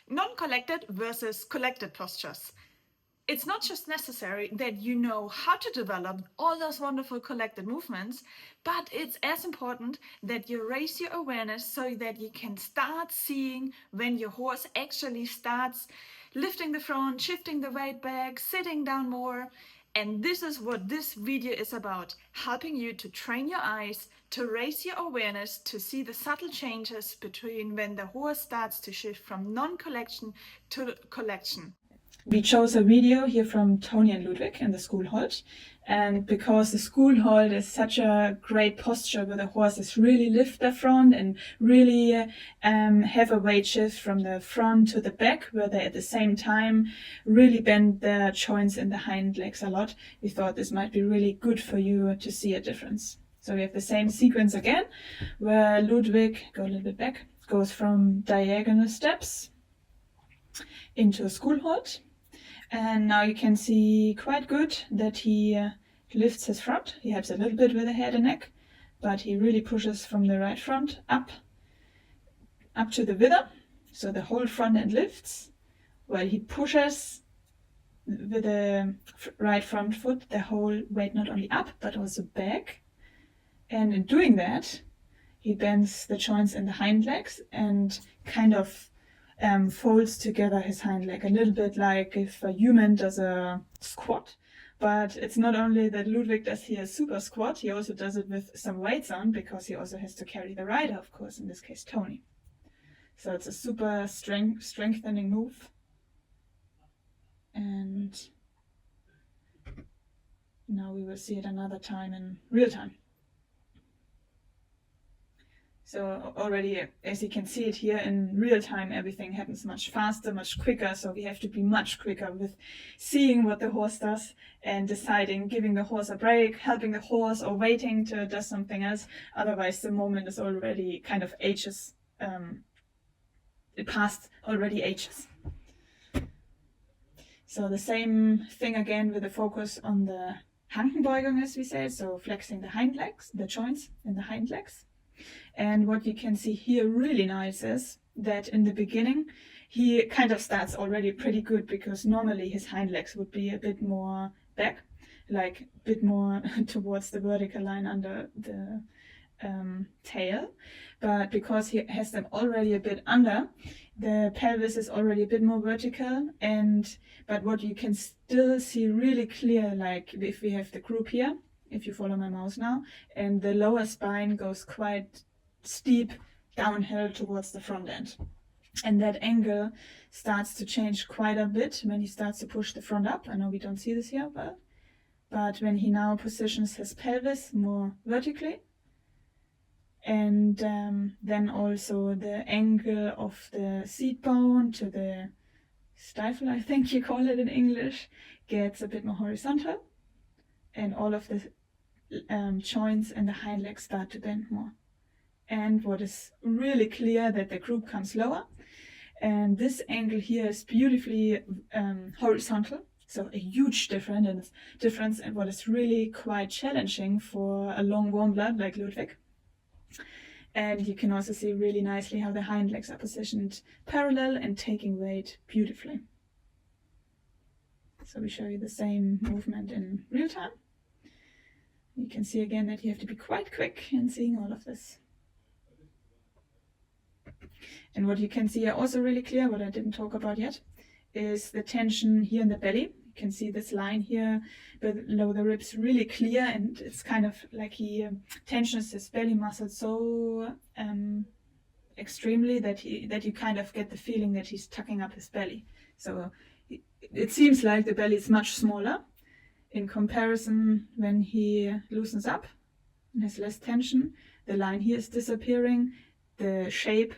Non-collected versus collected postures. It's not just necessary that you know how to develop all those wonderful collected movements, but it's as important that you raise your awareness so that you can start seeing when your horse actually starts lifting the front, shifting the weight back, sitting down more. And this is what this video is about, helping you to train your eyes, to raise your awareness, to see the subtle changes between when the horse starts to shift from non-collection to collection. We chose a video here from Tony and Ludwig in the School Halt, and because the School Halt is such a great posture where the horses really lift their front and really have a weight shift from the front to the back, where they at the same time really bend their joints in the hind legs a lot, we thought this might be really good for you to see a difference. So we have the same sequence again, where Ludwig, go a little bit back, goes from diagonal steps into a School Halt. And now you can see quite good that he lifts his front. He helps a little bit with the head and neck, but he really pushes from the right front up to the wither. So the whole front end lifts, while he pushes with the right front foot the whole weight not only up, but also back. And in doing that, he bends the joints in the hind legs and kind of folds together his hind leg, a little bit like if a human does a squat. But it's not only that Ludwig does here a super squat, he also does it with some weights on, because he also has to carry the rider, of course, in this case Tony. So it's a super strengthening move. And now we will see it another time in real time. So already, as you can see it here in real time, everything happens much faster, much quicker. So we have to be much quicker with seeing what the horse does and deciding, giving the horse a break, helping the horse, or waiting to do something else. Otherwise, the moment is already kind of ages. It passed already ages. So the same thing again with the focus on the Hankenbeugung, as we say, so flexing the hind legs, the joints in the hind legs. And what you can see here really nice is that in the beginning, he kind of starts already pretty good, because normally his hind legs would be a bit more back, like a bit more towards the vertical line under the tail. But because he has them already a bit under, the pelvis is already a bit more vertical. But what you can still see really clear, like if we have the group here, if you follow my mouse now, and the lower spine goes quite steep downhill towards the front end. And that angle starts to change quite a bit when he starts to push the front up. I know we don't see this here, but when he now positions his pelvis more vertically, and then also the angle of the seat bone to the stifle, I think you call it in English, gets a bit more horizontal, and all of the joints in the hind legs start to bend more. And what is really clear, that the group comes lower, and this angle here is beautifully horizontal, so a huge difference, and what is really quite challenging for a long warm blood like Ludwig. And you can also see really nicely how the hind legs are positioned parallel and taking weight beautifully. So we show you the same movement in real time. You can see again that you have to be quite quick in seeing all of this. And what you can see also really clear, what I didn't talk about yet, is the tension here in the belly. You can see this line here below the ribs really clear, and it's kind of like he tensions his belly muscle so extremely that you kind of get the feeling that he's tucking up his belly. So it seems like the belly is much smaller in comparison when he loosens up and has less tension. The line here is disappearing. The shape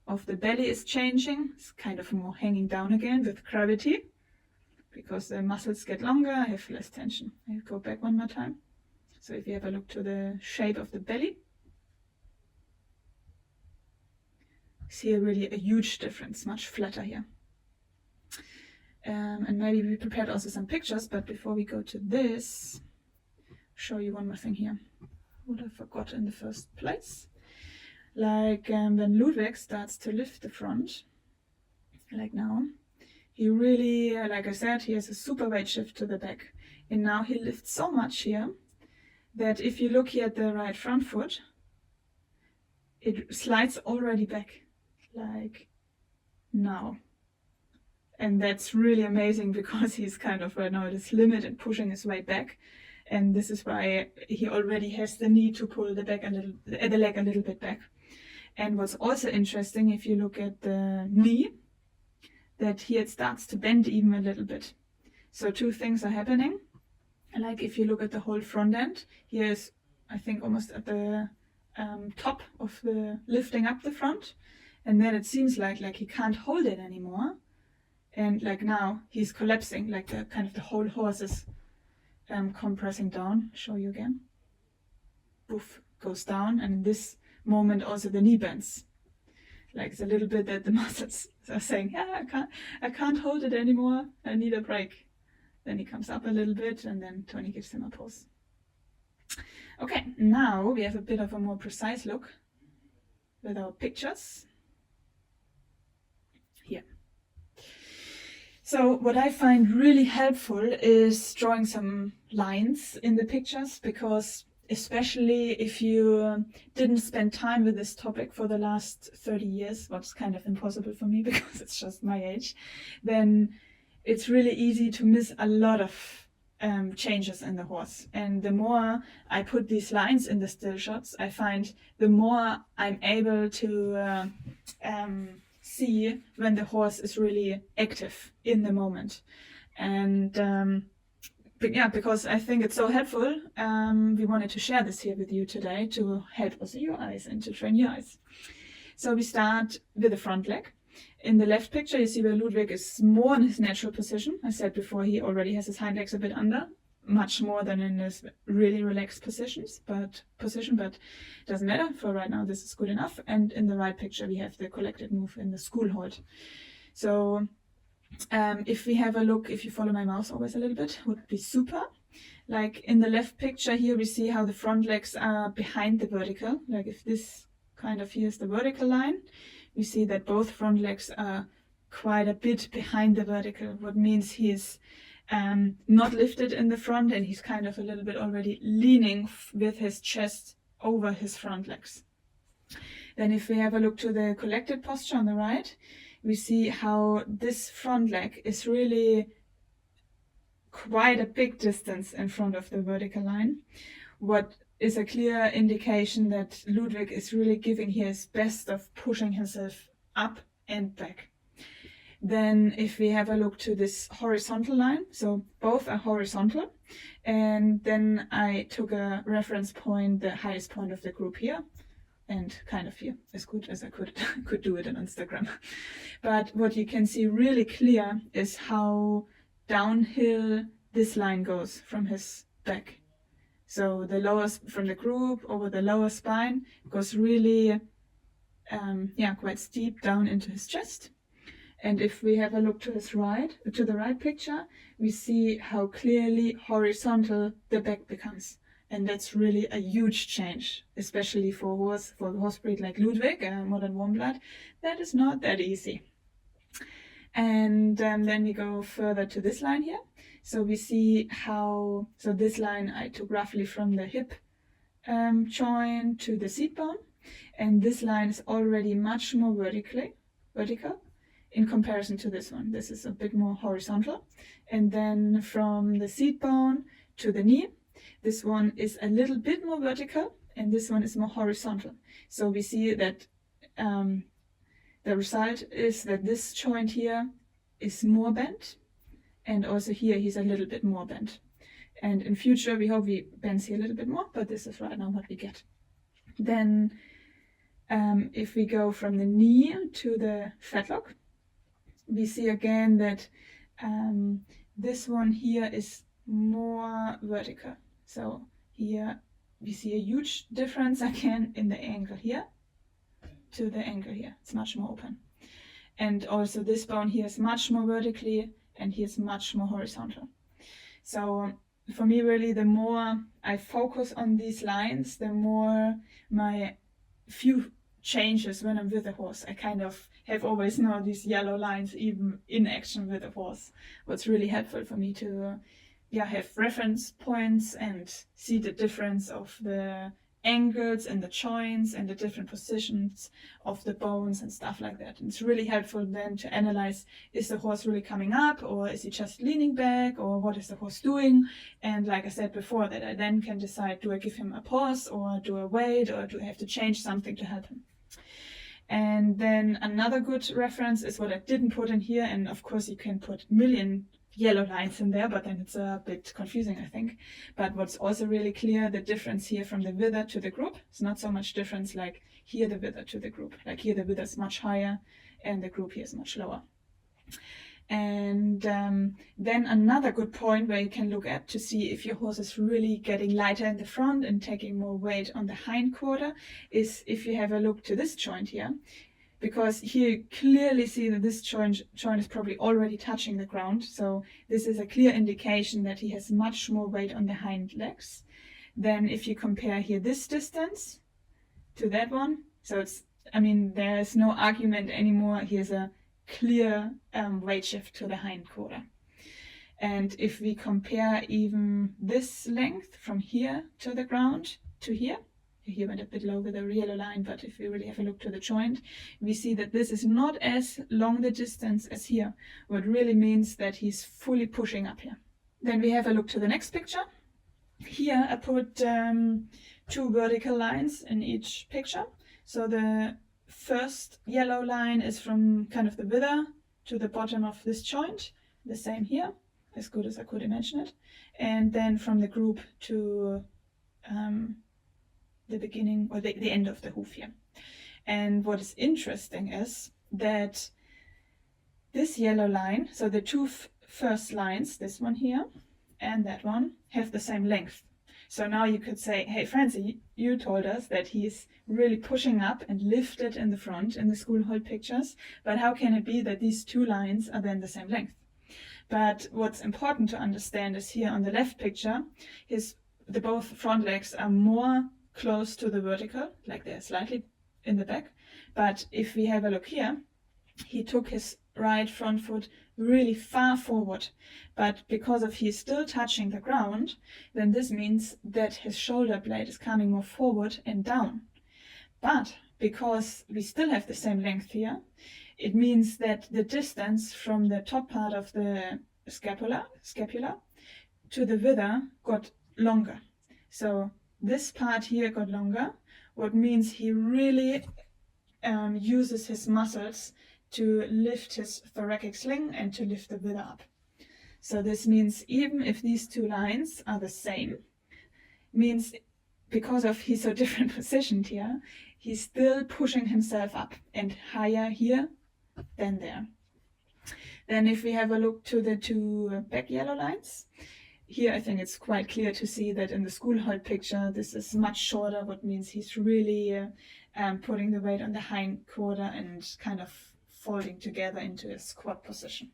of the belly is changing. It's kind of more hanging down again with gravity, because the muscles get longer, have less tension. I'll go back one more time. So if you have a look to the shape of the belly, see really a huge difference, much flatter here. And maybe we prepared also some pictures, but before we go to this, show you one more thing here. What I forgot in the first place. Like when Ludwig starts to lift the front, like now. He really, like I said, he has a super weight shift to the back. And now he lifts so much here that if you look here at the right front foot, it slides already back, like now. And that's really amazing because he's kind of right now at his limit and pushing his weight back. And this is why he already has the need to pull the leg a little bit back. And what's also interesting, if you look at the knee, that here it starts to bend even a little bit. So two things are happening. Like if you look at the whole front end, here is, I think, almost at the top of the lifting up the front. And then it seems like he can't hold it anymore. And like now he's collapsing, like the kind of the whole horse is compressing down. Show you again. Poof, goes down, and in this moment also the knee bends. Like it's a little bit that the muscles are saying, yeah, I can't hold it anymore. I need a break. Then he comes up a little bit, and then Tony gives him a pulse. Okay, now we have a bit of a more precise look with our pictures. Here. So what I find really helpful is drawing some lines in the pictures, because especially if you didn't spend time with this topic for the last 30 years, what's kind of impossible for me because it's just my age, then it's really easy to miss a lot of changes in the horse. And the more I put these lines in the still shots, I find the more I'm able to see when the horse is really active in the moment. And yeah, because I think it's so helpful, we wanted to share this here with you today to help also your eyes and to train your eyes. So we start with the front leg. In the left picture, you see where Ludwig is more in his natural position. I said before, he already has his hind legs a bit under, much more than in his really relaxed position, but doesn't matter. For right now, this is good enough. And in the right picture, we have the collected move in the School Halt. So if we have a look, if you follow my mouse always a little bit, would be super. Like in the left picture here, we see how the front legs are behind the vertical. Like if this kind of here is the vertical line, we see that both front legs are quite a bit behind the vertical, what means he's not lifted in the front, and he's kind of a little bit already leaning with his chest over his front legs. Then if we have a look to the collected posture on the right, we see how this front leg is really quite a big distance in front of the vertical line, what is a clear indication that Ludwig is really giving his best of pushing himself up and back. Then if we have a look to this horizontal line, so both are horizontal, and then I took a reference point, the highest point of the group here, and kind of here, as good as I could do it on Instagram. But what you can see really clear is how downhill this line goes from his back. So the lowest from the group over the lower spine goes really, quite steep down into his chest. And if we have a look to the right picture, we see how clearly horizontal the back becomes. And that's really a huge change, especially for a horse breed like Ludwig, a modern warm blood. That is not that easy. And then we go further to this line here. So we see how, so this line I took roughly from the hip joint to the seat bone. And this line is already much more vertical in comparison to this one. This is a bit more horizontal. And then from the seat bone to the knee, this one is a little bit more vertical, and this one is more horizontal. So we see that the result is that this joint here is more bent, and also here he's a little bit more bent. And in future we hope he bends here a little bit more, but this is right now what we get. Then if we go from the knee to the fetlock, we see again that this one here is more vertical. So here we see a huge difference again in the ankle here to the ankle here. It's much more open. And also this bone here is much more vertically, and here's much more horizontal. So for me, really, the more I focus on these lines, the more my few changes when I'm with the horse. I kind of have always now these yellow lines even in action with the horse. What's really helpful for me to have reference points and see the difference of the angles and the joints and the different positions of the bones and stuff like that. And it's really helpful then to analyze, is the horse really coming up, or is he just leaning back, or what is the horse doing? And like I said before, that I then can decide, do I give him a pause, or do I wait, or do I have to change something to help him? And then another good reference is what I didn't put in here, and of course you can put million yellow lines in there, but then it's a bit confusing, I think. But what's also really clear, the difference here from the wither to the group, it's not so much difference like here the wither to the group. Like here the wither is much higher and the group here is much lower. And then another good point where you can look at to see if your horse is really getting lighter in the front and taking more weight on the hindquarter is if you have a look to this joint here. Because here you clearly see that this joint is probably already touching the ground. So this is a clear indication that he has much more weight on the hind legs than if you compare here this distance to that one. So it's, I mean, there is no argument anymore. Here's a clear weight shift to the hindquarter. And if we compare even this length from here to the ground to here went a bit low with the yellow line, but if we really have a look to the joint, we see that this is not as long the distance as here, what really means that he's fully pushing up here. Then we have a look to the next picture. Here I put 2 vertical lines in each picture. So the first yellow line is from kind of the wither to the bottom of this joint, the same here, as good as I could imagine it. And then from the group to the beginning or the end of the hoof here. And what is interesting is that this yellow line, so the 2 first lines, this one here and that one, have the same length. So now you could say, hey Francie, you told us that he's really pushing up and lifted in the front in the School Halt pictures, but how can it be that these 2 lines are then the same length? But what's important to understand is here on the left picture, the both front legs are more close to the vertical, like they're slightly in the back. But if we have a look here, he took his right front foot really far forward. But because of he's still touching the ground, then this means that his shoulder blade is coming more forward and down. But because we still have the same length here, it means that the distance from the top part of the scapula to the wither got longer. So this part here got longer, what means he really uses his muscles to lift his thoracic sling and to lift the wither up. So this means even if these 2 lines are the same, means because of he's so different positioned here, he's still pushing himself up and higher here than there. Then if we have a look to the 2 back yellow lines, here I think it's quite clear to see that in the School Halt picture this is much shorter, what means he's really putting the weight on the hindquarter and kind of folding together into a squat position.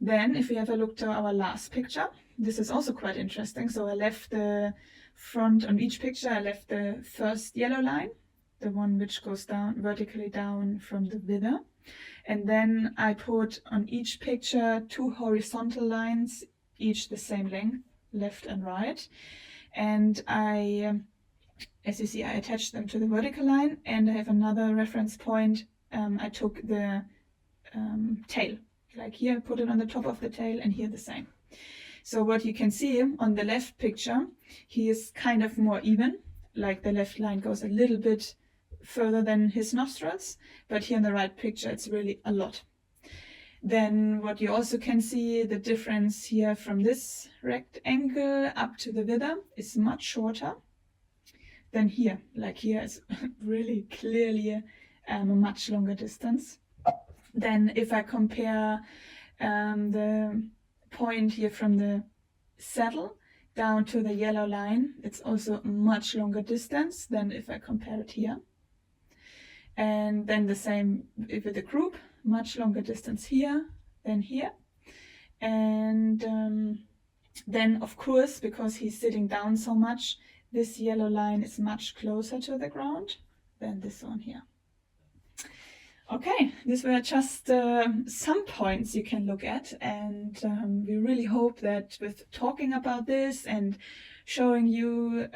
Then if we have a look to our last picture, this is also quite interesting. So I left the front on each picture, I left the first yellow line, the one which goes down vertically down from the wither. And then I put on each picture 2 horizontal lines, each the same length, left and right. And I, as you see, I attached them to the vertical line, and I have another reference point. I took the tail, like here, put it on the top of the tail, and here the same. So what you can see on the left picture, he is kind of more even, like the left line goes a little bit further than his nostrils, but here in the right picture it's really a lot. Then what you also can see, the difference here from this rectangle up to the wither is much shorter than here. Like here is really clearly a much longer distance. Then if I compare the point here from the saddle down to the yellow line, it's also a much longer distance than if I compare it here. And then the same with the group, much longer distance here than here. And then of course, because he's sitting down so much, this yellow line is much closer to the ground than this one here. Okay, these were just some points you can look at, and we really hope that with talking about this and showing you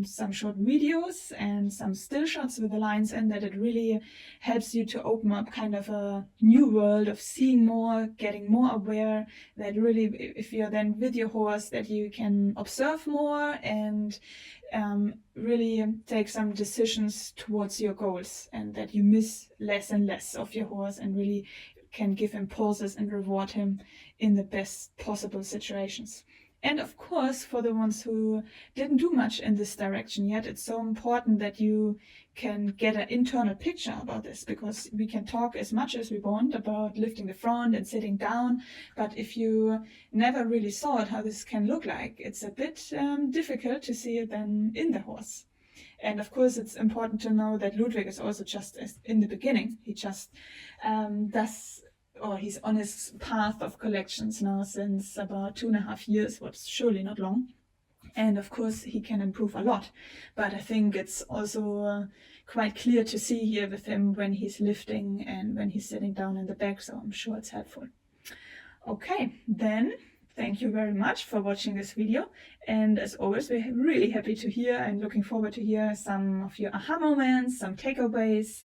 some short videos and some still shots with the lines in, that it really helps you to open up kind of a new world of seeing more, getting more aware, that really, if you're then with your horse, that you can observe more and really take some decisions towards your goals, and that you miss less and less of your horse and really can give him pauses and reward him in the best possible situations. And of course, for the ones who didn't do much in this direction yet, it's so important that you can get an internal picture about this, because we can talk as much as we want about lifting the front and sitting down, but if you never really saw it, how this can look like, it's a bit difficult to see it then in the horse. And of course, it's important to know that Ludwig is also just in the beginning. He just he's on his path of collections now since about 2.5 years, what's surely not long. And of course, he can improve a lot. But I think it's also quite clear to see here with him when he's lifting and when he's sitting down in the back. So I'm sure it's helpful. Okay, then thank you very much for watching this video. And as always, we're really happy to hear and looking forward to hear some of your aha moments, some takeaways.